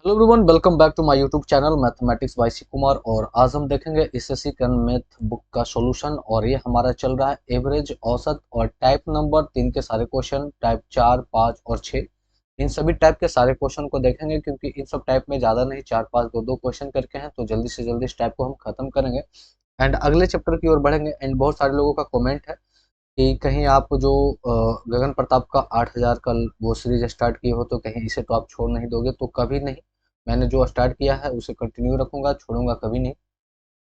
Hello everyone, welcome back to my YouTube channel mathematics by C Kumar. और आज हम देखेंगे एसएससी करंट मैथ बुक का सॉल्यूशन। और ये हमारा चल रहा है एवरेज, औसत और टाइप नंबर 3 के सारे क्वेश्चन, टाइप 4, 5 और 6। इन सभी टाइप के सारे क्वेश्चन को देखेंगे क्योंकि इन सब टाइप में ज़्यादा नहीं, 4, 5, 2 क्वेश्चन करके हैं, तो जल्दी से जल्दी इस टाइप को हम खत्म करेंगे एंड अगले चैप्टर की ओर बढ़ेंगे। एंड बहुत सारे लोगों का कॉमेंट है कि कहीं आप जो गगन प्रताप का 8,000 का वो सीरीज स्टार्ट किए हो तो कहीं इसे तो आप छोड़ नहीं दोगे। तो कभी नहीं, मैंने जो स्टार्ट किया है उसे कंटिन्यू रखूंगा, छोड़ूंगा कभी नहीं।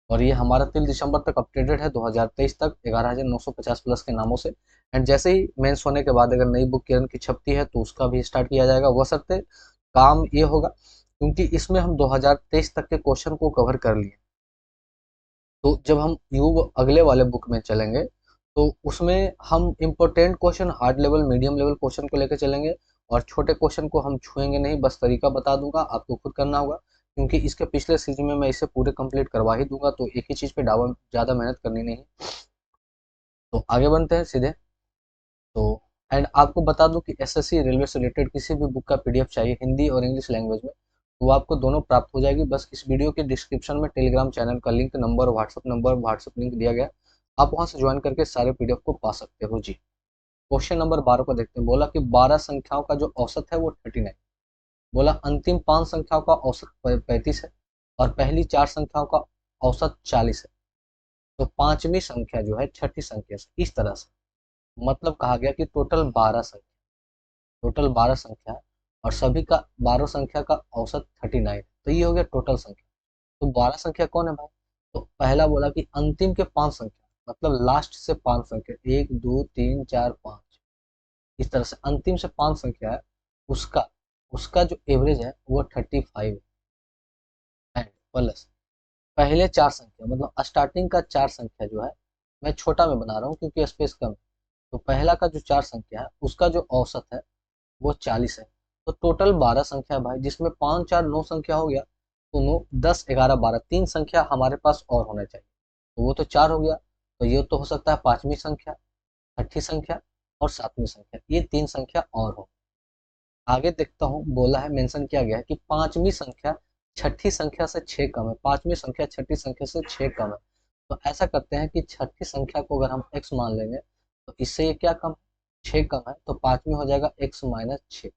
और ये हमारा 3 दिसंबर तक अपडेटेड है, 2023 तक 11,950 प्लस के नामों से। एंड जैसे ही मेंस होने के बाद अगर नई बुक किरण की छपती है तो उसका भी स्टार्ट किया जाएगा। वशर्ते काम ये होगा क्योंकि इसमें हम 2023 तक के क्वेश्चन को कवर कर लिए। तो जब हम यू अगले वाले बुक में चलेंगे तो उसमें हम important question, hard level, medium level question को लेकर चलेंगे और छोटे क्वेश्चन को हम छुएंगे नहीं। बस तरीका बता दूंगा, आपको खुद करना होगा क्योंकि इसके पिछले सीजन में मैं इसे पूरे कंप्लीट करवा ही दूंगा, तो एक ही चीज़ पे ज़्यादा मेहनत करनी नहीं। तो आगे बनते हैं सीधे। तो एंड आपको बता दूं कि एसएससी रेलवे से रिलेटेड किसी भी बुक का पीडीएफ चाहिए हिंदी और इंग्लिश लैंग्वेज में तो वो आपको दोनों प्राप्त हो जाएगी। बस इस वीडियो के डिस्क्रिप्शन में टेलीग्राम चैनल का लिंक, नंबर, व्हाट्सअप लिंक दिया गया, आप वहां से ज्वाइन करके सारे पीडीएफ को पा सकते हो जी। क्वेश्चन नंबर 12 को देखते हैं। बोला कि 12 संख्याओं का जो औसत है वो 39। बोला अंतिम 5 संख्याओं का औसत 35 है और पहली 4 संख्याओं का औसत 40 है। तो पांचवी संख्या जो है छठी संख्या से इस तरह से, मतलब कहा गया कि टोटल 12 संख्या है और सभी का 12 संख्या का औसत 39। तो ये हो गया टोटल संख्या। तो 12 संख्या कौन है भाई? तो पहला बोला कि अंतिम के 5 संख्या, मतलब लास्ट से 5 संख्या, 1 2 3 4 5, इस तरह से अंतिम से 5 संख्या है, उसका उसका जो एवरेज है वो 35 है। एंड प्लस पहले 4 संख्या, मतलब स्टार्टिंग का 4 संख्या जो है, मैं छोटा में बना रहा हूँ क्योंकि स्पेस कम है। तो पहला का जो 4 संख्या है उसका जो औसत है वो 40 है। तो टोटल 12 संख्या है भाई, जिसमें 5 4 9 संख्या हो गया। तो 9 10 11 12, 3 संख्या हमारे पास और होना चाहिए। तो वो तो 4 हो गया। तो ये तो हो सकता है पांचवी संख्या, छठी संख्या और सातवीं संख्या, ये 3 संख्या और हो। आगे देखता हूँ, बोला है, मेंशन किया गया है कि पांचवी संख्या छठी संख्या से 6 कम है। पांचवी संख्या छठी संख्या से 6 कम है। तो ऐसा करते हैं कि छठी संख्या को अगर हम x मान लेंगे तो इससे ये क्या कम, 6 कम है, तो पांचवी हो जाएगा x माइनस 6।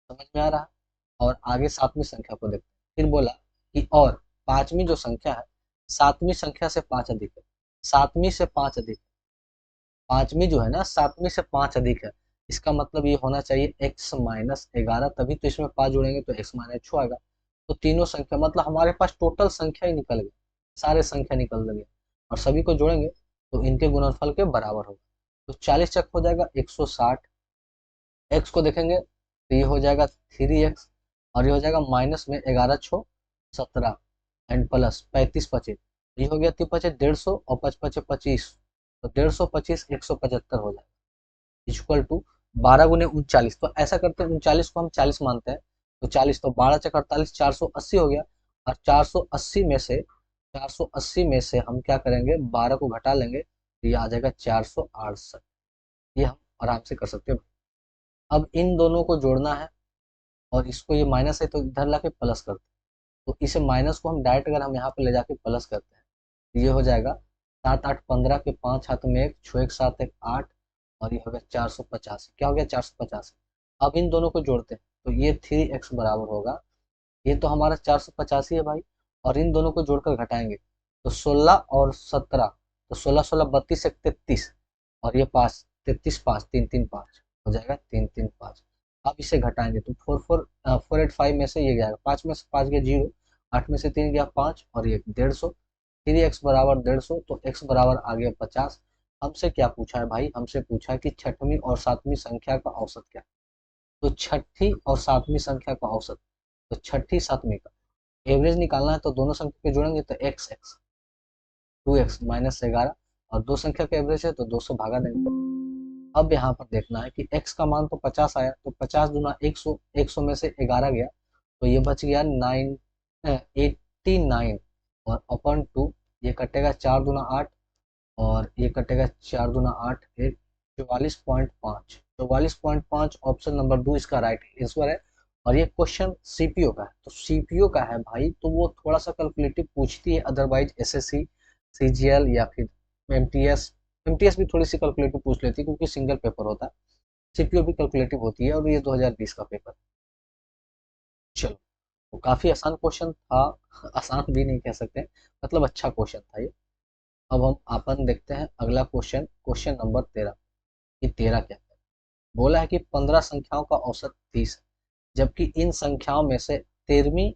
समझ में आ रहा है? और आगे सातवीं संख्या को देखते हैं। फिर बोला कि और पांचवी जो संख्या है सातवीं संख्या से 5 अधिक है। सातवीं से 5 अधिक, पांचवी जो है ना सातवीं से 5 अधिक है। इसका मतलब ये होना चाहिए x माइनस 11, तभी तो इसमें 5 जोड़ेंगे तो x माइनस 6 आएगा। तो तीनों संख्या, मतलब हमारे पास टोटल संख्या ही निकल गई, सारे संख्या निकल गए और सभी को जोड़ेंगे तो इनके गुणनफल के बराबर होगा। तो 40 चक हो जाएगा 160। x को देखेंगे तो ये हो जाएगा 3x और ये हो जाएगा माइनस में 11 छो 17 एंड प्लस 35 25, ये हो गया 3 पचे 150 और 5 पचे 25। तो 150 175 हो जाएगा इक्वल टू 12 × 39। तो ऐसा करते हैं 39 को हम 40 मानते हैं, तो 40 तो 12 चक 48, 480 हो गया। और 480 में से हम क्या करेंगे, 12 को घटा लेंगे तो ये आ जाएगा 468। ये हम आराम से कर सकते हैं। अब इन दोनों को जोड़ना है और इसको, ये माइनस है तो इधर लाके प्लस करते हैं। तो इसे माइनस को हम डायरेक्ट अगर हम यहाँ पे ले जाके प्लस करते हैं तो ये हो जाएगा 7 8 15 के 5 हाथ में 1, 6 1 7 1 8 और ये हो गया 485। क्या हो गया 485। अब इन दोनों को जोड़ते हैं तो ये 3x बराबर होगा, ये तो हमारा 485 है भाई, और इन दोनों को जोड़कर घटाएंगे तो 16 और 17, तो 16 16 32 एक 33 और ये 5 33 5 3 3 5 हो जाएगा 3 3 5। अब इसे घटाएंगे तो 485 में से ये जाएगा, 5 में से 5 गया 0, 8 में से 3 गया 5 और ये 150। 3x बराबर 150, तो x बराबर आ गया 50। हमसे क्या पूछा है भाई? हमसे पूछा है कि छठवीं और सातवीं संख्या का औसत क्या है। तो छठी और सातवीं संख्या का औसत, तो छठी सातवीं का एवरेज निकालना है तो दोनों संख्या के जोड़ेंगे तो x x 2x माइनस 11, और दो संख्या का एवरेज है तो 200 भागा देंगे। अब यहाँ पर देखना है कि x का मान तो 50 आया, तो 50 दूना 100, 100 में से 11 गया तो ये बच गया 89 और अपन 2, ये कटेगा 4 दूना 8 और ये कटेगा 4 दूना 8 एक 44.5। 44.5 ऑप्शन नंबर 2 इसका राइट आंसर है। और ये क्वेश्चन सीपीओ का है, तो सीपीओ का है भाई तो वो थोड़ा सा कैलकुलेटिव पूछती है, अदरवाइज एसएससी, सीजीएल या फिर एमटीएस, एमटीएस भी थोड़ी सी कैलकुलेटिव पूछ लेती है क्योंकि सिंगल पेपर होता है। सीपीओ भी कैलकुलेटिव होती है और ये 2020 का पेपर। चलो, तो काफी आसान क्वेश्चन था, आसान भी नहीं कह सकते, मतलब अच्छा क्वेश्चन था ये। अब हम अपन देखते हैं अगला क्वेश्चन, क्वेश्चन नंबर 13, कि 13 क्या है। बोला है कि 15 संख्याओं का औसत 30 है, जबकि इन संख्याओं में से 13वीं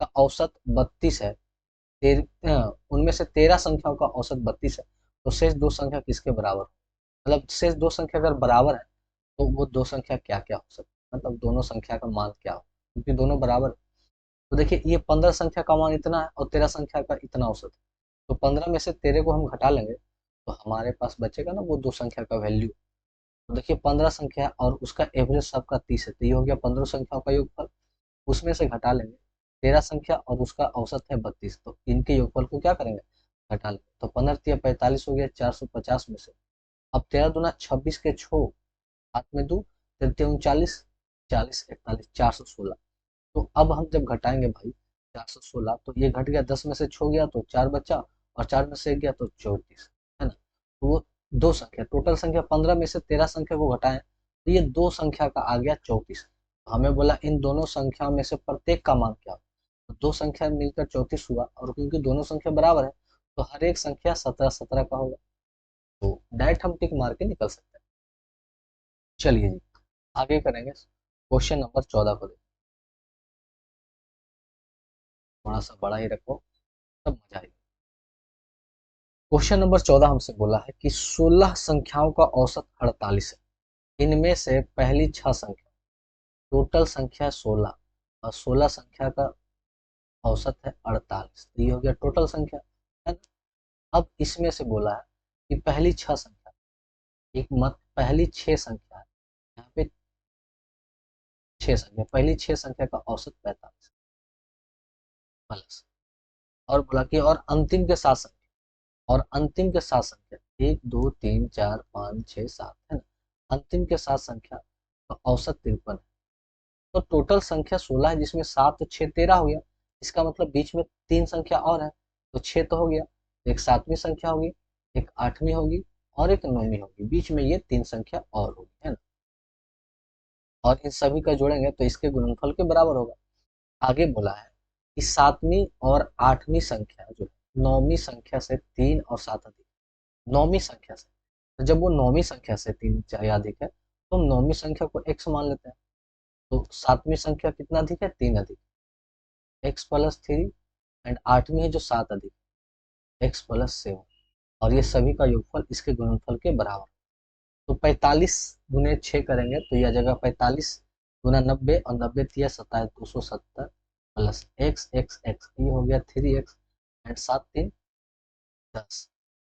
का औसत 32 है। उनमें से 13 संख्याओं का औसत 32 है, तो शेष दो संख्या किसके बराबर, मतलब शेष दो संख्या अगर बराबर है तो वो दो संख्या क्या क्या हो सकती है, मतलब दोनों संख्या का मान क्या हो, क्योंकि दोनों बराबर है। तो देखिए ये 15 संख्या का मान इतना है और 13 संख्या का इतना औसत है, तो 15 में से 13 को हम घटा लेंगे तो हमारे पास बचेगा ना वो दो संख्या का वैल्यू। तो देखिए 15 संख्या और उसका एवरेज सबका 30 है, तो ये हो गया 15 संख्याओं का योगफल। उसमें से घटा लेंगे 13 संख्या और उसका औसत है 32, तो इनके योगफल को क्या करेंगे, घटा लेंगे, तो 15 तिया 45 हो गया 450 में से। अब 13 दूना 26 के छो, हाथ में दो, 13 39, 40 41 416। तो अब हम जब घटाएंगे भाई 416, तो ये घट गया, 10 में से छो गया तो 4 बचा, और 4 में से 1 गया तो 34, है ना। तो वो दो संख्या, टोटल संख्या 15 में से 13 संख्या को घटाएं तो ये दो संख्या का आ गया 34। हमें बोला इन दोनों संख्याओं में से प्रत्येक का मान क्या हो, तो दो संख्या मिलकर 34 हुआ, और क्योंकि दोनों संख्या बराबर है तो हर एक संख्या 17 17 का होगा, तो डायरेक्ट हम टिक मार के निकल सकते हैं। चलिए जी, आगे करेंगे क्वेश्चन नंबर 14 को। थोड़ा सा बड़ा ही रखो तब मजा आएगी। क्वेश्चन नंबर 14 हमसे बोला है कि 16 संख्याओं का औसत 48 है, इनमें से पहली 6 संख्या, टोटल संख्या 16 और 16 संख्या का औसत है 48, तो ये हो गया टोटल संख्या, है ना। अब इसमें से बोला है कि पहली 6 संख्या, एक मत पहली 6 संख्या है, यहाँ पे 6 संख्या, पहली 6 संख्या का औसत 45 प्लस, और बोला कि और अंतिम के 7 संख्या, और अंतिम के 7 संख्या 1 2 3 4 5 6 7, है ना। अंतिम के 7 संख्या का औसत 53 है, तो टोटल संख्या 16 है जिसमें 7 6 13 हो गया। इसका मतलब बीच में 3 संख्या और है, तो 6 तो हो गया, एक 7वीं संख्या होगी, एक 8वीं होगी और एक 9वीं होगी, बीच में ये 3 संख्या और होगी, है ना। और इन सभी का जोड़ेंगे तो इसके गुणनफल के बराबर होगा। आगे बोला है कि 7वीं और 8वीं संख्या जो है 9वीं संख्या से 3 और 7 अधिक, 9वीं संख्या से, तो जब वो 9वीं संख्या से 3 या अधिक है तो हम 9वीं संख्या को x मान लेते हैं, तो 7वीं संख्या कितना अधिक है, 3 अधिक, x प्लस 3, एंड 8वीं है जो 7 अधिक, x प्लस 7, और ये सभी का योगफल इसके गुणनफल के बराबर। तो 45 गुने 6 करेंगे तो यह जगह 45 गुना 90, और 90 तिया 27 270 प्लस एक्स एक्स एक्स, ये हो गया 3x, एंड 7 3 10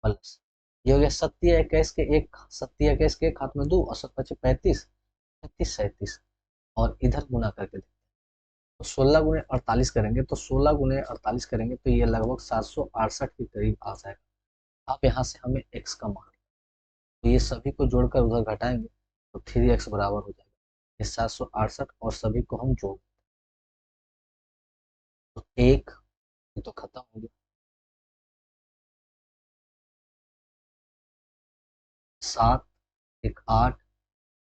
प्लस, ये हो गया 27 के एक, 27 के एक हाथ में दो और 7 पचे 35, 35 37, और इधर गुना करके देखते हैं, तो 16 गुने 48 करेंगे, तो 16 गुने 48 करेंगे तो ये लगभग 768 के करीब आ जाएगा। अब यहाँ से हमें x का मान, तो ये सभी को जोड़कर उधर घटाएंगे तो 3x बराबर हो जाएगा ये 768, और सभी को हम जोड़, तो एक, ये तो खत्म हो गया, 7 एक 8,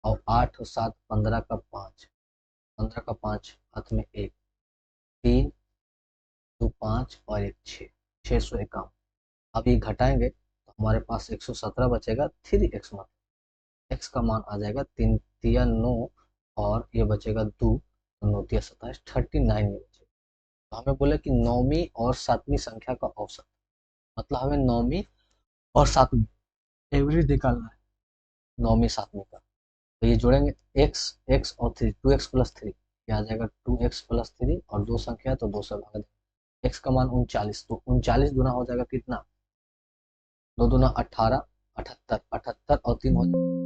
और 8 और 7 15 का 5, 15 का 5 हाथ में एक, 3 2 5 और एक 6, 651। अब ये घटाएंगे तो हमारे पास 117 बचेगा, 3x मान, x का मान आ जाएगा 3 तिया 9, और ये बचेगा 2, तो 9 तिया 27, 39 में बचेगा। तो हमें बोले कि 9वीं और 7वीं संख्या का औसत, मतलब हमें 9वीं और 7वीं एवरेज निकालना है, 9वीं 7वीं का, तो ये जोड़ेंगे x x और 3, 2x प्लस 3, ये आ जाएगा 2x प्लस 3, और दो संख्या तो 2 से भाग देंगे, x का मान 39, तो 39 गुना हो जाएगा कितना, 2 दूना 18, 78, 78 और 3 हो जाएगा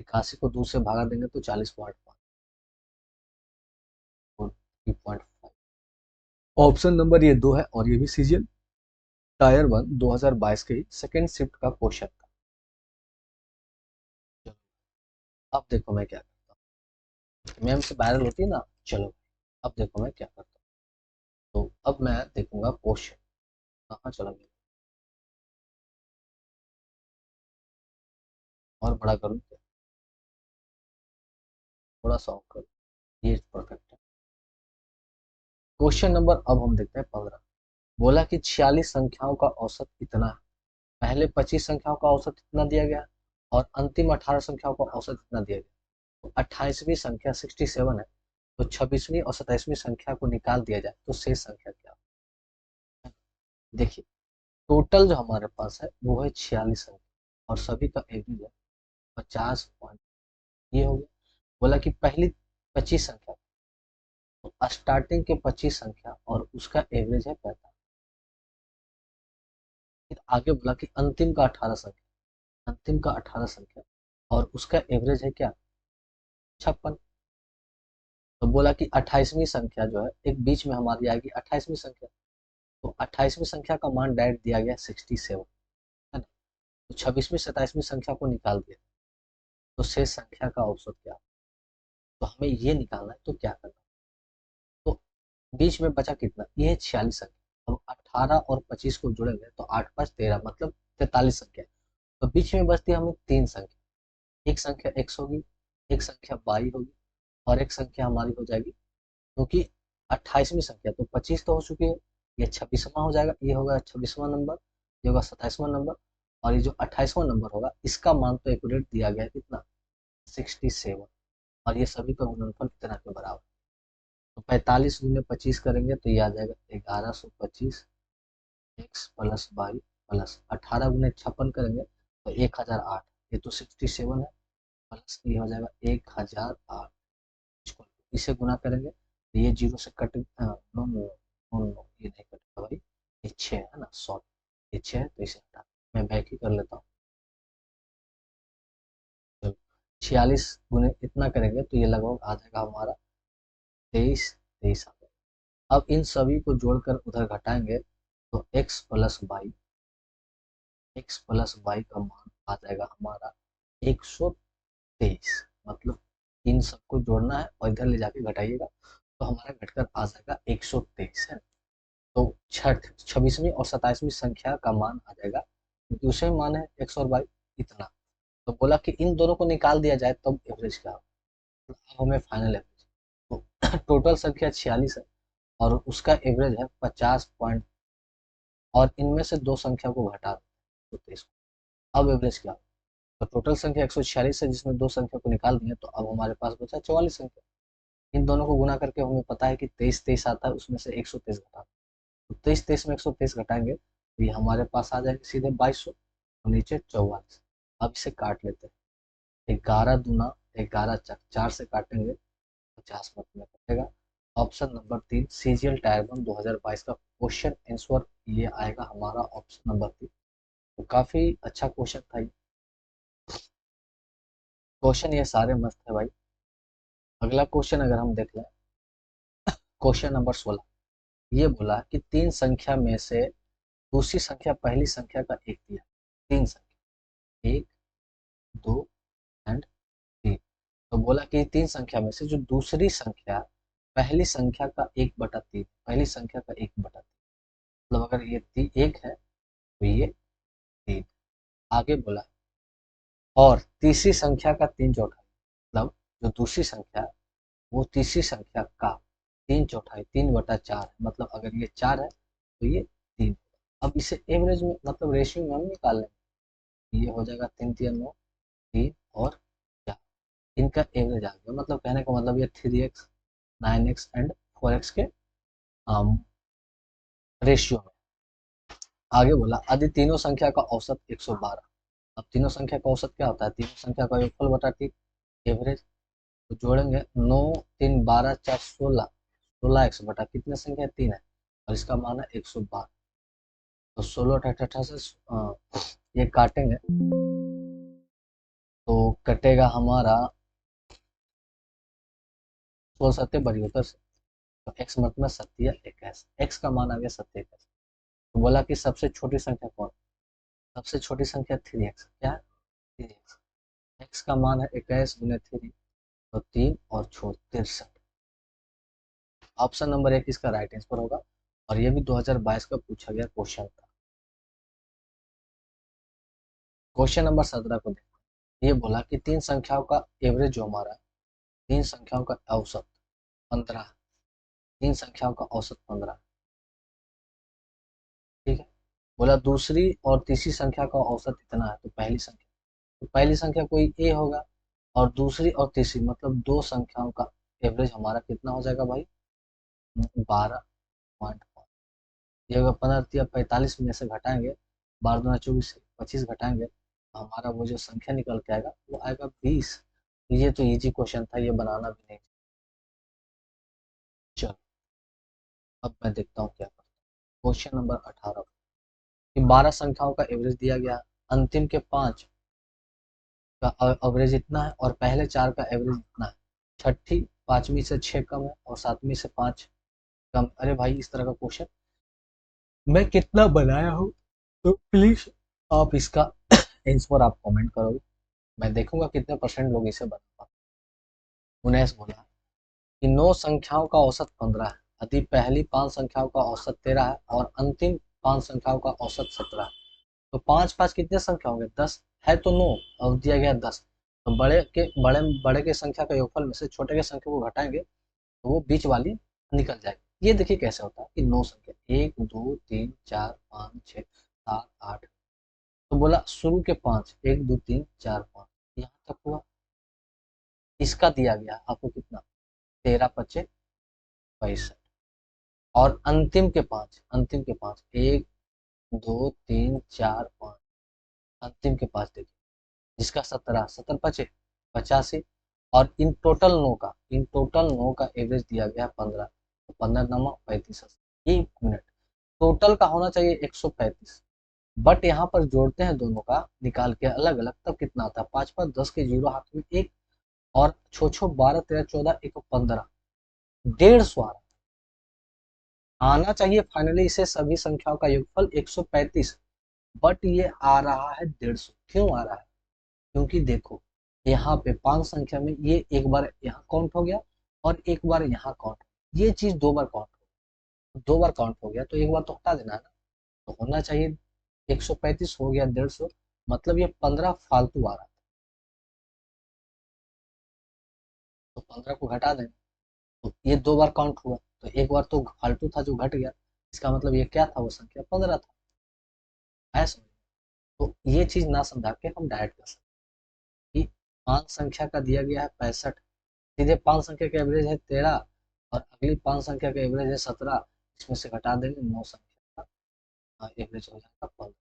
81, को 2 से भागा देंगे तो 40.5, 3.5। ऑप्शन नंबर ये 2 है, और ये भी सीजीएल टायर 1 2022 के सेकेंड शिफ्ट का क्वेश्चन था। अब देखो मैं क्या करता हूँ, मैम से वायरल होती है ना। चलो अब देखो मैं क्या करता हूँ। तो अब मैं देखूंगा क्वेश्चन कहाँ चला गया, और बड़ा करूँ क्या, थोड़ा सा ऑफ करूँ, ये परफेक्ट है। क्वेश्चन नंबर अब हम देखते हैं 15। बोला कि 46 संख्याओं का औसत कितना है। पहले 25 संख्याओं का औसत कितना दिया गया और अंतिम 18 संख्याओं का औसत कितना दिया गया। तो 28वीं संख्या 67 है, तो 26वीं और 27वीं संख्या को निकाल दिया जाए तो शेष संख्या क्या है। देखिए टोटल जो हमारे पास है वो है 46 संख्या और सभी का एवरेज है 50 पॉइंट। ये हो गया। बोला कि पहली 25 संख्या, तो स्टार्टिंग के 25 संख्या और उसका एवरेज है 45। फिर आगे बोला कि अंतिम का 18 संख्या, अंतिम का 18 संख्या और उसका एवरेज है क्या, 56। तो बोला कि 28वीं संख्या जो है एक बीच में हमारी आएगी 28वीं संख्या, तो 28वीं संख्या का मान डायरेक्ट दिया गया 67 है ना। तो 26वीं 27वीं संख्या को निकाल दिया, तो शेष संख्या का औसत क्या। तो हमें ये निकालना है, तो क्या करना है? तो बीच में बचा कितना, ये है 46 संख्या। अब 18 और 25 को जोड़ेंगे तो 8 5 13 मतलब 43 संख्या। तो बीच में बचती है हमें तीन संख्या, एक संख्या x होगी, एक संख्या y होगी और एक संख्या हमारी हो जाएगी, क्योंकि 28वीं संख्या तो 25 तो हो चुकी है, ये 26वां हो जाएगा, ये होगा 26वां नंबर, ये होगा 27वां नंबर और ये जो 28वां नंबर होगा इसका मान तो एक्यूरेट दिया गया है कितना, 67। और ये सभी का गुणनफल इतना के बराबर। तो 45 गुने 25 करेंगे तो ये आ जाएगा 1125 एक्स प्लस वाई प्लस 18 गुने 56 करेंगे तो 1008। ये तो 67 है, प्लस ये हो जाएगा 1008। इसको इसे गुना करेंगे तो ये जीरो से cut no no no no, ये नहीं कटेगा भाई, ये 6 है ना, सॉरी ये 6 है तो इसे हटा, मैं बैक ही कर लेता हूँ। चलो 46 गुने इतना करेंगे तो ये लगभग आ जाएगा हमारा 23 23 आ जाएगा। अब इन सभी को जोड़कर उधर घटाएंगे तो x प्लस y का मान आ जाएगा हमारा 123। मतलब इन सबको जोड़ना है और इधर ले जाके घटाइएगा तो हमारा घटकर आ जाएगा 123 है। तो 26वीं और 27वीं संख्या का मान आ जाएगा, क्योंकि उसे मान है एक्स और वाई इतना। तो बोला कि इन दोनों को निकाल दिया जाए तब एवरेज क्या हो। तो अब हमें फाइनल एवरेज, तो टोटल संख्या 46 है और उसका एवरेज है 50 पॉइंट, और इनमें से दो संख्या को घटा दो तो 23। अब एवरेज क्या हो। तो टोटल संख्या 146 है जिसमें दो संख्या को निकाल दिए, तो अब हमारे पास बचा 44 संख्या। इन दोनों को गुना करके हमें पता है कि 23 23 आता है, उसमें से 123 घटा, तो 23 23 में 123 घटाएंगे तो ये हमारे पास आ जाएंगे सीधे 2200 और नीचे 44। अब इसे काट लेते हैं, 11 दूना 11 चार से काटेंगे 50 मत में कटेगा। ऑप्शन नंबर 3 सीजीएल टायर 1 2022 का क्वेश्चन आंसर ये आएगा हमारा ऑप्शन नंबर 3। तो काफी अच्छा क्वेश्चन था ये। क्वेश्चन ये सारे मस्त है भाई। अगला क्वेश्चन अगर हम देख लें, क्वेश्चन नंबर 16, ये बोला कि तीन संख्या में से दूसरी संख्या पहली संख्या का एक दिया। तीन संख्या 1 2 एंड 3। तो बोला कि तीन संख्या में से जो दूसरी संख्या पहली संख्या का 1/3, पहली संख्या का 1/3, मतलब अगर ये एक है तो ये 3। आगे बोला और तीसरी संख्या का 3/4, मतलब जो दूसरी संख्या है वो तीसरी संख्या का 3/4, 3/4 है, मतलब अगर ये 4 है तो ये 3। अब इसे एवरेज में मतलब रेशियो में हम निकाल लेंगे, ये हो जाएगा 3 3 9, 3 और 4, इनका एवरेज आ गया। मतलब कहने का मतलब ये 3x 9x एंड 4x के रेशियो में। आगे बोला यदि तीनों संख्या का औसत 112। अब तीनों संख्या का औसत क्या होता है, तीनों संख्या का योगफल बटा तीन, एवरेज। तो जोड़ेंगे 9 3 12 4 16, 16x बटा कितने संख्या 3 है और इसका मान है 112। तो 16 अठारह से ये काटेंगे तो कटेगा हमारा 16 सत्ते बड़ी होकर से, तो x मतलब सत्य 21, x का मान आ गया सत्य 21। तो बोला कि सबसे छोटी संख्या कौन, सबसे छोटी संख्या 3x, क्या है 3x, x का मान है 21 गुने 3, तो 3 और 6 63। ऑप्शन नंबर 1 इसका राइट आंसर होगा। और ये भी 2022 का पूछा गया क्वेश्चन था। क्वेश्चन नंबर 17 को देखो। ये बोला कि तीन संख्याओं का एवरेज जो हमारा है, तीन संख्याओं का औसत 15, तीन संख्याओं का औसत 15, ठीक है। बोला दूसरी और तीसरी संख्या का औसत इतना है, तो पहली संख्या, तो पहली संख्या कोई ए होगा, और दूसरी और तीसरी मतलब दो संख्याओं का एवरेज हमारा कितना हो जाएगा भाई, 12.5। ये अगर 15 45 में से घटाएंगे, 12 दूना 24 से 25 घटाएंगे, तो हमारा वो जो संख्या निकल के आएगा वो आएगा 20। ये तो इजी क्वेश्चन था, ये बनाना भी नहीं। चलो अब मैं देखता हूँ क्या करता हूँ। क्वेश्चन नंबर 18 कि 12 संख्याओं का एवरेज दिया गया, अंतिम के 5 का एवरेज इतना है और पहले 4 का एवरेज इतना है। छठी पांचवी से 6 कम है और सातवीं से 5 कम। अरे भाई इस तरह का क्वेश्चन मैं कितना बनाया हूँ, तो प्लीज आप इसका आंसर आप कमेंट करोगे, मैं देखूंगा कितने परसेंट लोग इसे बना पाते। उन्नीस बोला कि 9 संख्याओं का औसत 15 है, यदि पहली 5 संख्याओं का औसत 13 है और अंतिम 5 संख्याओं का औसत 17 है, तो 5 5 कितने संख्या होंगे, 10 है तो 9 और दिया गया 10। तो बड़े के संख्या का योगफल में से छोटे के संख्या को घटाएंगे, तो वो बीच वाली निकल जाएगी। ये देखिए कैसे होता है कि 9 संख्या 1 2 3 4 5 6 7 8, तो बोला शुरू के 5 1 2 3 4 5 यहाँ तक हुआ। इसका दिया गया आपको कितना, 13 पच्चे 62। और अंतिम के पांच 1 2 3 4 5, अंतिम के पांच देखिए, जिसका 17 17 पचे 85। और इन टोटल नो का एवरेज दिया गया 15, तो 15 नमा 35। 1 मिनट, टोटल का होना चाहिए 135, बट यहाँ पर जोड़ते हैं दोनों का निकाल के अलग अलग, तब कितना आता है, 5 5 10 के जीरो हाथ में एक, और छो छो 12 13 14 1 15, 150 आना चाहिए फाइनली इसे सभी संख्याओं का योगफल 135, बट ये आ रहा है 150। क्यों आ रहा है, क्योंकि देखो यहाँ पे 5 संख्या में ये एक बार यहाँ काउंट हो गया और एक बार यहाँ काउंट, ये चीज दो बार काउंट हो, दो बार काउंट हो गया तो एक बार तो हटा देना है ना। तो होना चाहिए 135 हो गया 150, मतलब ये 15 फालतू आ रहा है, तो 15 को घटा दें, तो ये दो बार काउंट हुआ, तो एक बार तो फालतू था जो घट गया, इसका मतलब ये क्या था, वो संख्या 15 था। ऐसा, तो ये चीज ना समझा के हम डायरेक्ट कर सकते कि 5 संख्या का दिया गया है 65, सीधे 5 संख्या का एवरेज है 13 और अगली 5 संख्या का एवरेज है 17, इसमें से घटा देंगे 9 संख्या का एवरेज हो जाएगा 15।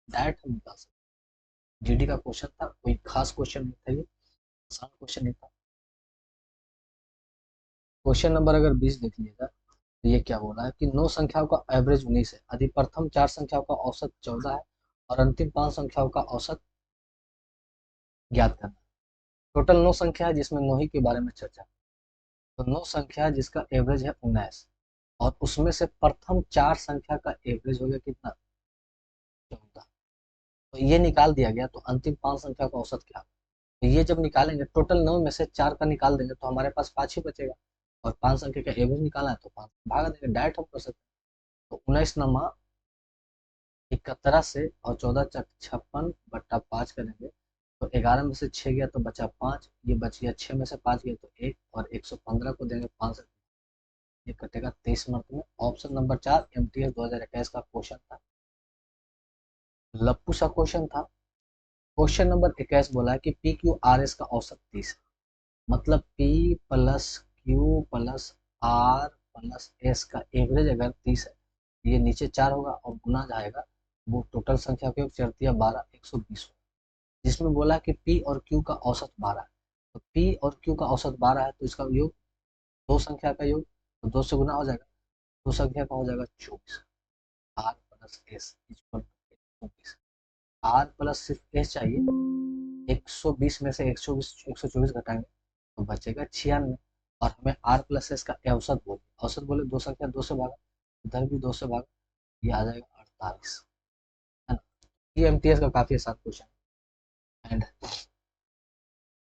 डायरेक्ट हम निकाल सकते। जीडी का क्वेश्चन था, कोई खास क्वेश्चन नहीं था, ये आसान क्वेश्चन नहीं था। क्वेश्चन नंबर अगर 20 देख लीजिएगा, तो ये क्या बोला है कि 9 संख्याओं का एवरेज 19 है, यदि प्रथम 4 संख्याओं का औसत 14 है और अंतिम 5 संख्याओं का औसत ज्ञात करना। टोटल 9 संख्या है जिसमें 9 ही के बारे में चर्चा, तो 9 संख्या है जिसका एवरेज है 19, और उसमें से प्रथम 4 संख्या का एवरेज हो गया कितना, 14। तो ये निकाल दिया गया, तो अंतिम 5 संख्या का औसत क्या, तो ये जब निकालेंगे टोटल 9 में से 4 का निकाल देंगे तो हमारे पास 5 ही बचेगा, और 5 संख्या का एवरेज निकालना है तो 5 भाग देंगे, डायरेक्ट हम कर सकते हैं। तो 19 नमा 71 से और 14 चक 56 बट्टा 5 करेंगे, तो 11 में से 6 गया तो बचा 5, ये बच गया 6 में से 5 गया तो 1, और 115 को देंगे 5 से, ये कटेगा 23 मार्क में। ऑप्शन नंबर 4 एमटीएस 2021 का क्वेश्चन था, लप्पू सा क्वेश्चन था। क्वेश्चन नंबर 21 बोला है कि पी क्यू आर एस का औसत 30 है, मतलब P plus Q plus R plus S का एवरेज अगर 30 है, ये नीचे 4 होगा और गुना जाएगा, वो टोटल संख्या के योग चरतिया 12 120 होगा, जिसमें बोला कि पी और क्यू का औसत 12 है। तो पी और क्यू का औसत 12 है, तो इसका योग दो संख्या का योग, तो 2 से गुना हो जाएगा, दो संख्या का हो जाएगा 24। R plus S equal 120, R plus सिर्फ एस चाहिए, 120 में से 124 घटाएंगे तो बचेगा 96, और हमें आर प्लस एस का औसत बोले, औसत बोले दो संख्या 2 से भागा, इधर भी 2 से भागा, ये आ जाएगा 48, है ना। ये एमटीएस का काफी आसान क्वेश्चन है। एंड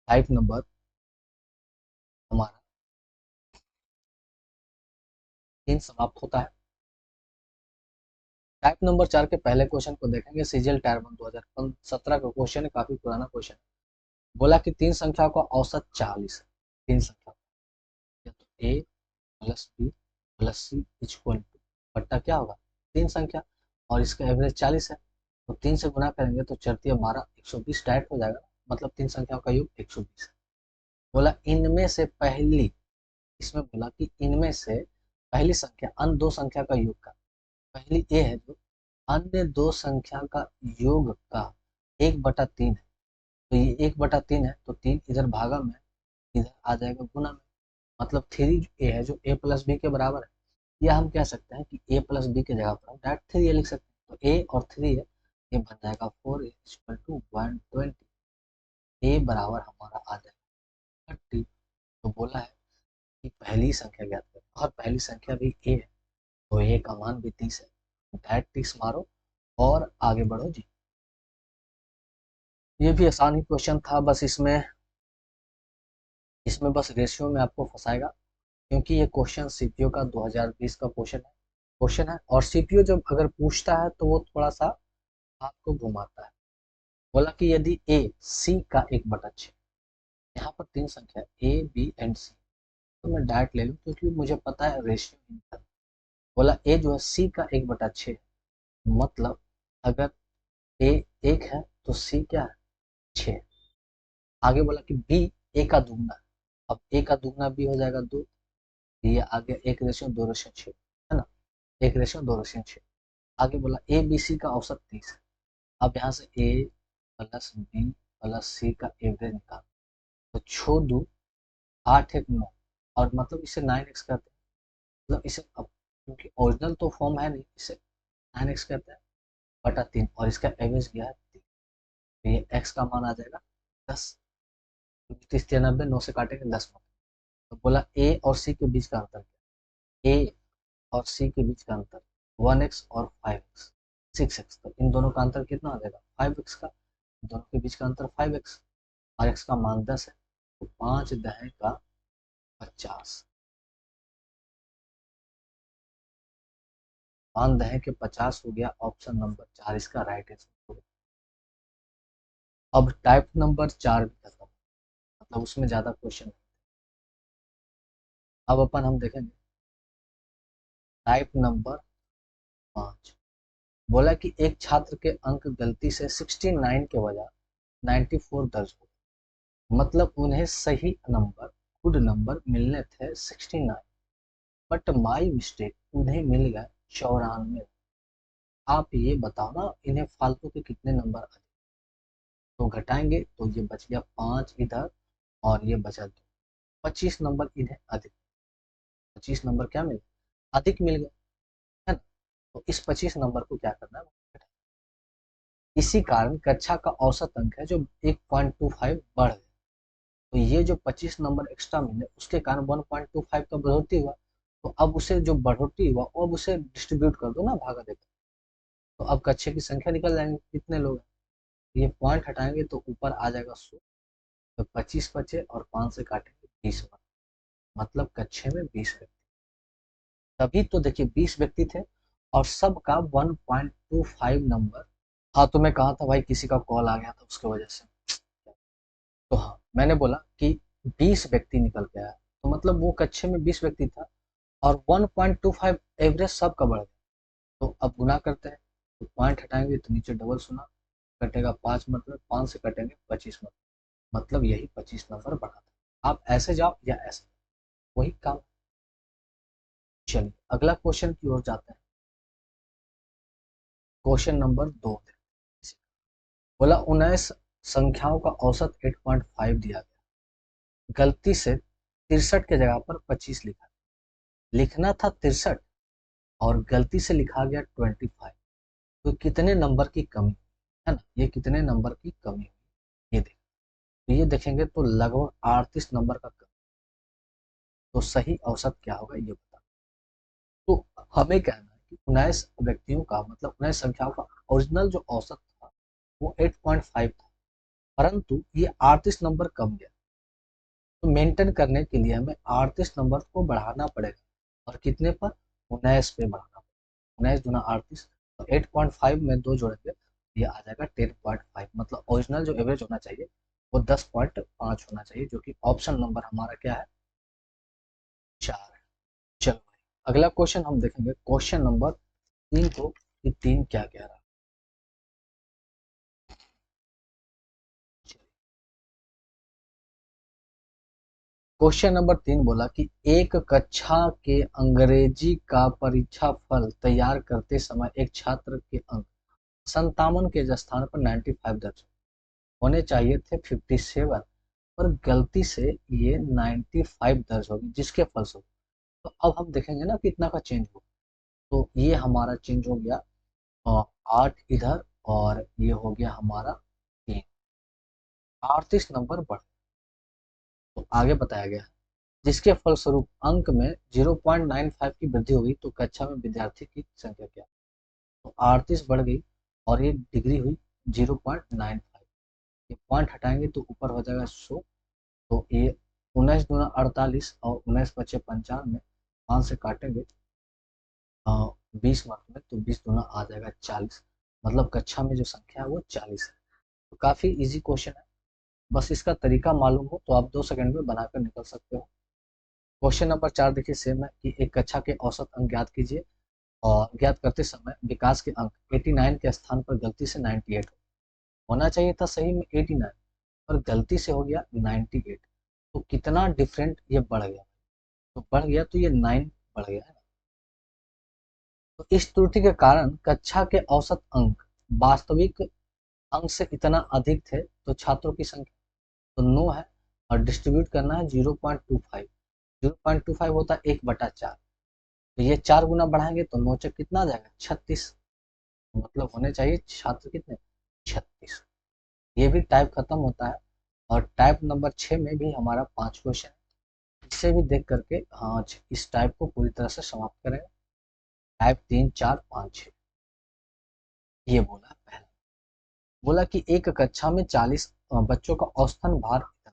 टाइप नंबर हमारा 3 समाप्त होता है। टाइप नंबर 4 के पहले क्वेश्चन को देखेंगे। सीजीएल टायर 1 2017 का क्वेश्चन है, काफी पुराना क्वेश्चन है। बोला कि 3 संख्याओं का औसत 40 है। 3 संख्या या तो A plus B plus C equal to बट्टा क्या होगा 3 संख्या, और इसका एवरेज 40 है, तो 3 से गुना करेंगे तो चरती हमारा 120 डायरेक्ट हो जाएगा, मतलब 3 संख्याओं का योग 120 है। बोला इनमें से पहली, इसमें बोला कि इनमें से पहली संख्या अन्य दो संख्या का योग का, पहली ए है जो अन्य दो संख्या का योग का 1/3 है, तो ये 1/3 है, तो 3 इधर भागा में, इधर आ जाएगा गुना में, मतलब 3 ए है जो ए प्लस बी के बराबर है। या हम कह सकते हैं कि ए प्लस बी की जगह पर हम डायरेक्ट 3 ए लिख सकते हैं, तो ए और 3 है, ये बन जाएगा 4 इक्वल टू 120। ए बराबर हमारा आ जाएगा 30। तो बोला है कि पहली संख्या ज्ञात करें, और पहली संख्या भी ए है, तो ए का मान भी 30 है। डायरेक्ट 30 मारो और आगे बढ़ो जी। ये भी आसान ही क्वेश्चन था, बस इसमें इसमें बस रेशियो में आपको फंसाएगा, क्योंकि ये क्वेश्चन सीपीओ का 2020 का क्वेश्चन है, और सीपीओ जब अगर पूछता है तो वो थोड़ा सा आपको घुमाता है। बोला कि यदि ए सी का 1/6, यहाँ पर 3 संख्या ए बी एंड सी, तो मैं डायरेक्ट ले लूँ क्योंकि मुझे पता है रेशियो इनका। बोला ए जो है सी का 1/6, मतलब अगर ए 1 है तो सी क्या है 6। आगे बोला कि बी ए का दुगना, अब ए का दुगना बी हो जाएगा 2, ये आगे 1:2:6 है ना, 1:2:6। आगे बोला ए बी सी का औसत 30 है। अब यहाँ से ए प्लस बी प्लस सी का एवरेज निकाल, तो छो दो 8 1 9, और मतलब इसे 9x कहते हैं, मतलब इसे अब क्योंकि ओरिजिनल तो फॉर्म है नहीं, इसे 9x कहते हैं बटा 3, और इसका एवरेज गया है 3, तो ये x का मान आ जाएगा 10। 30 9 से काटेंगे 10 में, तो बोला ए और सी के बीच का अंतर क्या, ए और सी के बीच का अंतर 1x और 5x 6x, तो इन दोनों का अंतर कितना आ जाएगा 5x का, दोनों के बीच का अंतर 5x, और x का मान 10 है, तो 5 दहे का 50, 5 दहे के 50 हो गया, ऑप्शन नंबर 4 इसका राइट आंसर हो गया। अब टाइप नंबर 4 भी खत्म, मतलब उसमें ज्यादा क्वेश्चन। अब अपन हम देखेंगे टाइप नंबर 5। बोला कि एक छात्र के अंक गलती से 69 के बजाय 94 दर्ज हो, मतलब उन्हें सही नंबर गुड नंबर मिलने थे 69, बट माई मिस्टेक उन्हें मिल गए 94। आप ये बताओ ना इन्हें फालतू के कितने नंबर आए, तो घटाएंगे तो ये बच गया 5 इधर, और ये बचा 2, 25 नंबर इन्हें अधिक, 25 नंबर क्या मिल अधिक मिल गया है ना, तो इस 25 नंबर को क्या करना है, इसी कारण कक्षा का औसत अंक है जो 1.25 बढ़ गया, तो ये जो 25 नंबर एक्स्ट्रा मिले उसके कारण 1.25 का बढ़ोतरी हुआ, तो अब उसे जो बढ़ोतरी हुआ अब उसे डिस्ट्रीब्यूट कर दो ना, भागा देकर, तो अब कक्षे की संख्या निकल जाएंगे कितने लोग हैं, ये पॉइंट हटाएंगे तो ऊपर आ जाएगा 100, तो 25 बचे और 5 से काटेंगे 20, मतलब कक्षे में 20 व्यक्ति, तभी तो देखिए 20 व्यक्ति थे और सबका 1.25 नंबर। हाँ तो मैं कहा था भाई किसी का कॉल आ गया था उसकी वजह से, तो हाँ मैंने बोला कि 20 व्यक्ति निकल के आया, तो मतलब वो कक्षे में 20 व्यक्ति था और 1.25 एवरेज सबका बढ़ गया, तो अब गुना करते हैं, तो पॉइंट हटाएंगे तो नीचे डबल सुना कटेगा 5, मतलब 5 से कटेंगे 25 मतलब यही 25 नंबर बढ़ा था। आप ऐसे जाओ या ऐसे, वही काम। चलिए अगला क्वेश्चन की ओर जाते हैं। क्वेश्चन नंबर 2 बोला 19 संख्याओं का औसत 8.5 दिया गया, गलती से 63 के जगह पर 25 लिखा, लिखना था 63 और गलती से लिखा गया 25, तो कितने नंबर की कमी है ना, ये कितने नंबर की कमी हुई ये देख, तो ये देखेंगे तो लगभग 38 नंबर का कमी, तो सही औसत क्या होगा ये बता। तो हमें कहना है कि 19 व्यक्तियों का मतलब 19 संख्याओं का ओरिजिनल जो औसत था वो 8.5 था, परंतु ये 38 नंबर कम गया, तो मेंटेन करने के लिए हमें 38 नंबर को बढ़ाना पड़ेगा, और कितने पर, 19 पे बढ़ाना पड़ेगा। 19 दूना 38, तो 8.5 में 2 जोड़ेंगे, ये आ जाएगा 10.5। मतलब ओरिजिनल जो एवरेज होना चाहिए वो 10.5 होना चाहिए, जो कि ऑप्शन नंबर हमारा क्या है, 4 है। चलो भाई, अगला क्वेश्चन हम देखेंगे, क्वेश्चन नंबर 3 को, कि 3 क्या कह रहा है। क्वेश्चन नंबर 3 बोला कि एक कक्षा के अंग्रेजी का परीक्षा फल तैयार करते समय एक छात्र के अंक 57 के स्थान पर 95 दर्ज होने चाहिए थे 57, पर गलती से ये 95 दर्ज होगी, जिसके फलस्वरूप, तो अब हम देखेंगे ना कितना का चेंज हो। तो ये हमारा चेंज हो गया 8 इधर, और ये हो गया हमारा 3, 38 नंबर बढ़। तो आगे बताया गया, जिसके फलस्वरूप अंक में 0.95 की वृद्धि होगी, तो कक्षा में विद्यार्थी की संख्या क्या, तो 38 बढ़ गई, और ये डिग्री हुई 0.95। ये पॉइंट हटाएंगे तो ऊपर हो जाएगा 100। तो ये 19 दूना 48, और 19 बचे 55 में, 5 से काटेंगे 20 मार्क में, तो 20 दूना आ जाएगा 40। मतलब कक्षा में जो संख्या है वो 40 है। तो काफ़ी इजी क्वेश्चन है, बस इसका तरीका मालूम हो तो आप 2 सेकंड में बनाकर निकल सकते हो। क्वेश्चन नंबर 4 देखिए सेम है, कि एक कक्षा के औसत अंक ज्ञात कीजिए, और ज्ञात करते समय विकास के अंक 89 के स्थान पर गलती से 98 होना चाहिए था, सही में 89, पर गलती से हो गया 98। तो कितना डिफरेंट ये बढ़ गया, तो बढ़ गया तो ये 9 बढ़ गया है। तो इस त्रुटि के कारण कक्षा के औसत अंक वास्तविक अंक से इतना अधिक थे, तो छात्रों की संख्या तो 9 है, और डिस्ट्रीब्यूट करना है 0.25। 0.25 होता है 1/4, तो ये 4 गुना बढ़ाएंगे तो 9 से कितना आ जाएगा, 36। मतलब होने चाहिए छात्र कितने, 36। ये भी टाइप खत्म होता है, और टाइप नंबर 6 में भी हमारा 5 क्वेश्चन है, इसे भी देख करके हाँ इस टाइप को पूरी तरह से समाप्त करें। टाइप 3, 4, 5, 6, ये बोला पहला। बोला कि एक कक्षा में 40 बच्चों का औसतन भार इतना,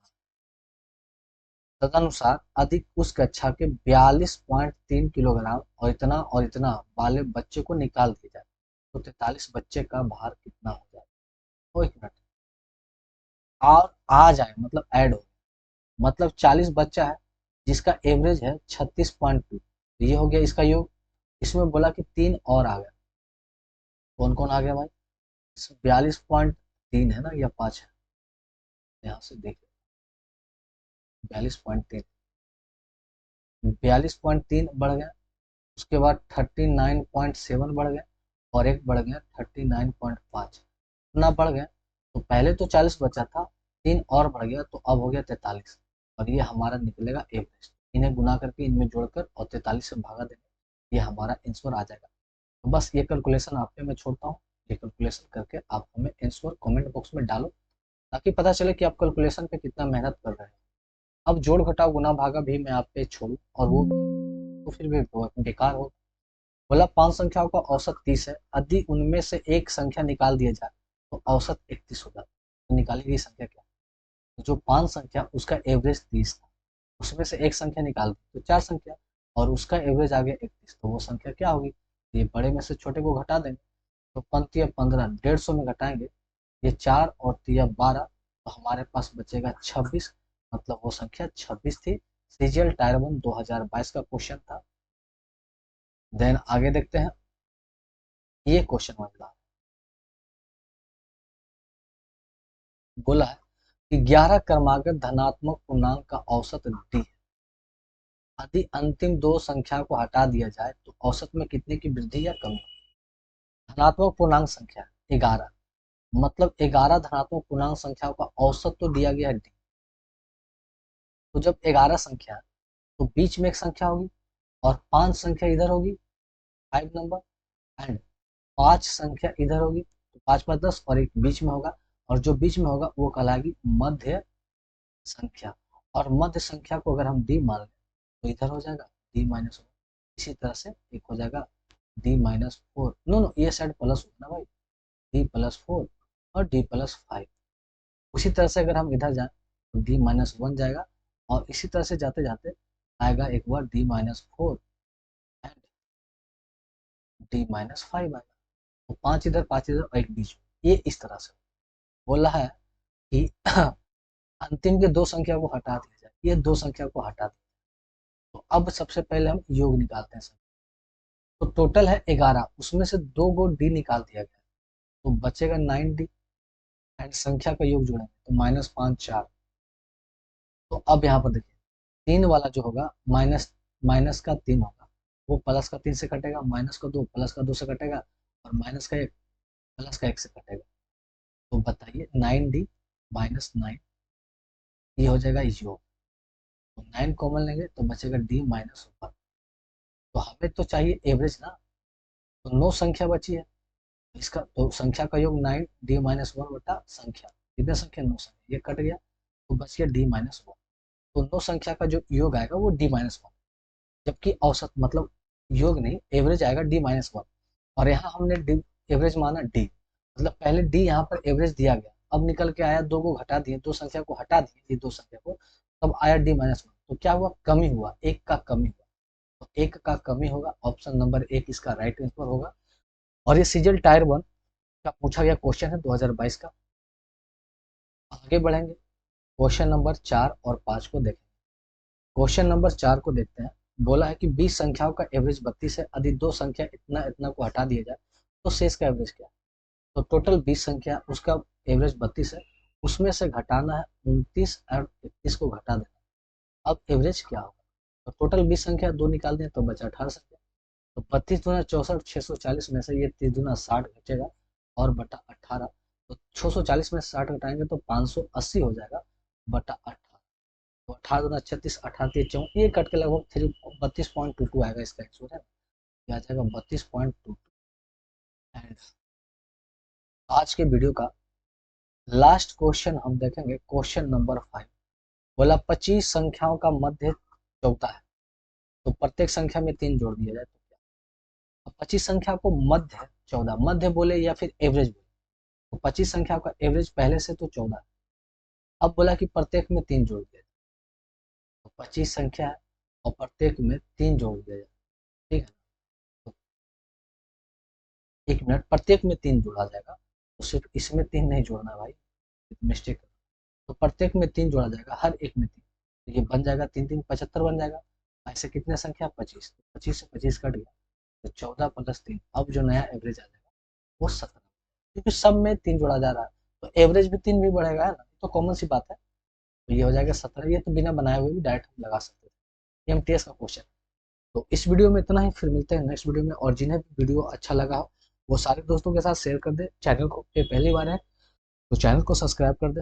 तदनुसार अधिक उस कक्षा के 42.3 किलोग्राम और इतना वाले बच्चे को निकाल दिया जाए, तो 43 बच्चे का भार कितना हो जाए। तो 1 मिनट, और आ जाए मतलब ऐड हो, मतलब 40 बच्चा है जिसका एवरेज है 36.2, तो ये हो गया इसका योग। इसमें बोला कि 3 और आ गया, कौन कौन आ गया भाई, 42.3 है ना, या 5 है, यहाँ से देखिए 42.3, 42.3 बढ़ गया, उसके बाद 39.7 बढ़ गया, और एक बढ़ गया 39.5, इतना बढ़ गया। तो पहले तो 40 बचा था, 3 और बढ़ गया, तो अब हो गया 43, और ये हमारा निकलेगा एवरेज। इन्हें गुना करके इनमें जोड़कर और 43 से भागा देंगे, ये हमारा आंसर आ जाएगा। तो बस ये कैलकुलेशन आप पे मैं छोड़ता हूँ, ये कैलकुलेशन करके आप हमें आंसर कमेंट बॉक्स में डालो, ताकि पता चले कि आप कैलकुलेशन पे कितना मेहनत कर रहे हैं। अब जोड़ घटाव गुना भागा भी मैं आप पे छोड़ू, और वो तो फिर भी बेकार हो। बोला 5 संख्याओं का औसत 30 है, यदि उनमें से एक संख्या निकाल दिया जाए तो औसत 31 होगा, तो निकाली गई संख्या क्या, तो जो 5 संख्या उसका एवरेज 30 था, उसमें से एक संख्या निकाल दी तो 4 संख्या, और उसका एवरेज आ गया 31, तो वो संख्या क्या होगी, ये बड़े में से छोटे को घटा देंगे, तो 15 150 में घटाएंगे, ये 4 और 12, तो हमारे पास बचेगा 26, मतलब वो संख्या 26 थी। सीजीएल टायर 1 2022 का क्वेश्चन था। देन आगे देखते हैं, ये क्वेश्चन मजेदार बोला है कि 11 क्रमागत धनात्मक पूर्णांक का औसत डी है, यदि अंतिम 2 संख्या को हटा दिया जाए तो औसत में कितने की वृद्धि या कमी होगी। धनात्मक पूर्णांक संख्या 11, मतलब 11 धनात्मक पूर्णांक संख्याओं का औसत तो दिया गया है डी। तो जब 11 संख्या, तो बीच में एक संख्या होगी, और 5 संख्या इधर होगी, 5 नंबर, एंड 5 संख्या इधर होगी, तो 5 5 10, और एक बीच में होगा, और जो बीच में होगा वो कहलाएगी मध्य संख्या। और मध्य संख्या को अगर हम डी मान लें तो इधर हो जाएगा D-1। इसी तरह से एक हो जाएगा D-4, नो नो ये साइड प्लस होगा ना भाई, D+4 और D+5। उसी तरह से अगर हम इधर जाएं तो D-1 जाएगा, और इसी तरह से जाते जाते आएगा एक बार D-4 एंड D-5 आएगा। तो 5 इधर 5 इधर और एक बीच में, ये इस तरह से बोला है कि अंतिम के दो संख्या को हटा दिया जाए, ये दो संख्या को हटा दिया। तो अब सबसे पहले हम योग निकालते हैं। तो टोटल है 11, उसमें से 2 को डी निकाल दिया गया, तो बचेगा 9D एंड संख्या का योग जोड़ेंगे तो -5 4। तो अब यहाँ पर देखिए 3 वाला जो होगा माइनस का 3 होगा, वो प्लस का 3 से कटेगा, माइनस का 2 प्लस का 2 से कटेगा, और माइनस का 1 प्लस का 1 से कटेगा। तो बताइए 9D -9, ये हो जाएगा योग। तो 9 कॉमन लेंगे तो बचेगा D-1। तो हमें तो चाहिए एवरेज ना, तो 9 संख्या बची है, इसका तो संख्या का योग 9D-1 बटा संख्या, कितने संख्या 9 संख्या, ये कट गया तो बच गया D-1। तो 9 संख्या का जो योग आएगा वो D-1, जबकि औसत मतलब योग नहीं एवरेज आएगा D-1। और यहाँ हमने डी एवरेज माना D, मतलब पहले D यहाँ पर एवरेज दिया गया, अब निकल के आया, दो को घटा दिए, दो संख्या को हटा दिए, ये दो संख्या को, तब आया D-1। तो क्या हुआ, कमी हुआ, एक का कमी हुआ, तो एक का कमी होगा, ऑप्शन नंबर 1 इसका राइट आंसर होगा। और ये सीजल टायर 1 का पूछा गया क्वेश्चन है 2022 का। आगे बढ़ेंगे, क्वेश्चन नंबर 4 और 5 को देखें। क्वेश्चन नंबर 4 को देखते हैं। बोला है कि 20 संख्याओं का एवरेज 32 है, यदि दो संख्या इतना इतना को हटा दिया जाए तो शेष का एवरेज क्या है। तो टोटल 20 संख्या, उसका एवरेज 32 है, उसमें से घटाना है 29 और 31 को घटा देना। अब एवरेज क्या होगा, तो टोटल 20 संख्या दो निकाल दें तो बचा 18 संख्या। तो 32 दूना 64, 640 में से ये 30 दूना 60 बचेगा और बटा 18। तो 640 में 60 घटाएंगे तो 580 हो जाएगा बटा 18। तो 18 दूना 36, 18 34, ये कट के लगभग 32.22 आएगा इसका आंसर है, क्या आ जाएगा 32.22। एंड आज के वीडियो का लास्ट क्वेश्चन हम देखेंगे, क्वेश्चन नंबर 5। बोला 25 संख्याओं का मध्य 14 है, तो प्रत्येक संख्या में 3 जोड़ दिया जाए तो क्या। अब 25 संख्या को मध्य 14, मध्य बोले या फिर एवरेज बोले, तो 25 संख्या का एवरेज पहले से तो 14 है। अब बोला कि प्रत्येक में 3 जोड़ दिया जाए, तो 25 संख्या है और प्रत्येक में 3 जोड़ दिया जाए, ठीक है। तो 1 मिनट, प्रत्येक में 3 जोड़ा जाएगा, तो सिर्फ इसमें 3 नहीं जोड़ना भाई, मिस्टेक। तो प्रत्येक में 3 जोड़ा जाएगा, हर एक में 3, तो ये बन जाएगा 3 3 75 बन जाएगा। ऐसे कितने संख्या 25, तो 25 से 25 कट गया, तो 14 + 3, अब जो नया एवरेज आ जाएगा वो 17, क्योंकि सब में 3 जोड़ा जा रहा है तो एवरेज भी 3 भी बढ़ेगा, है ना, तो कॉमन सी बात है। तो ये हो जाएगा 17, ये तो बिना बनाए हुए भी डायरेक्ट हम लगा सकते हैं, एमटीएस का क्वेश्चन। तो इस वीडियो में इतना ही, फिर मिलते हैं नेक्स्ट वीडियो में। और जिन्हें वीडियो अच्छा लगा हो वो सारे दोस्तों के साथ शेयर कर दे। चैनल को ये पहली बार है तो चैनल को सब्सक्राइब कर दे।